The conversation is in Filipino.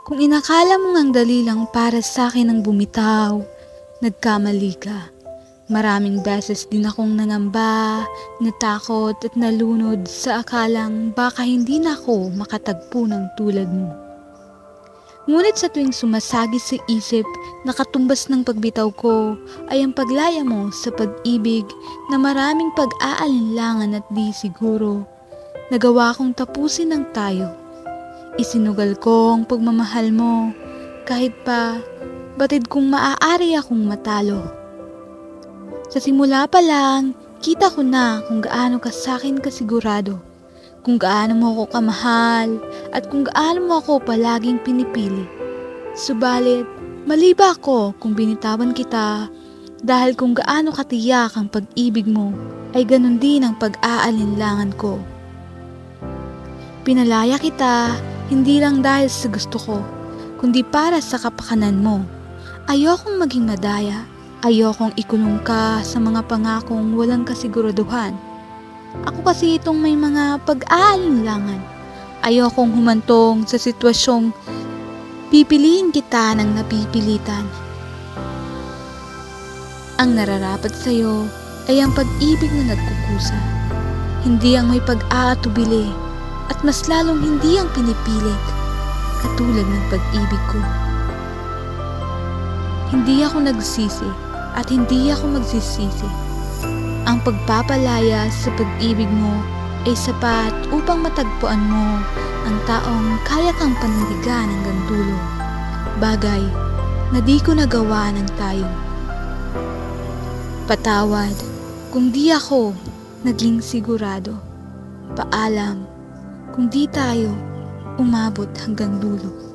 Kung inakala mo ngang dali lang para sa akin ang bumitaw, nagkamali ka. Maraming beses din akong nangamba, natakot at nalunod sa akalang baka hindi na ako makatagpo ng tulad mo. Ngunit sa tuwing sumasagi sa isip na katumbas ng pagbitaw ko ay ang paglaya mo sa pag-ibig na maraming pag-aalinlangan at di siguro. Nagawa kong tapusin ng tayo. Isinugal ko ang pagmamahal mo kahit pa batid kong maaari akong matalo. Sa simula pa lang, kita ko na kung gaano ka sa'kin kasigurado, kung gaano mo ako kamahal at kung gaano mo ako palaging pinipili. Subalit, mali ba ako kung binitawan kita dahil kung gaano katiyak ang pag-ibig mo ay ganun din ang pag-aalinlangan ko. Pinalaya kita hindi lang dahil sa gusto ko, kundi para sa kapakanan mo. Ayokong maging madaya, ayokong ikulong ka sa mga pangakong walang kasiguraduhan. Ako kasi itong may mga pag-aalinlangan. Ayokong humantong sa sitwasyong pipiliin kita ng napipilitan. Ang nararapat sa'yo ay ang pag-ibig na nagkukusa, hindi ang may pag-aatubili at mas lalong hindi ang pinipilit, katulad ng pag-ibig ko. Hindi ako nagsisi at hindi ako magsisisi. Ang pagpapalaya sa pag-ibig mo ay sapat upang matagpuan mo ang taong kaya kang panindigan hanggang dulo. Bagay na di ko nagawa ng tayo. Patawad kung di ako naging sigurado. Paalam kung di tayo umabot hanggang dulo.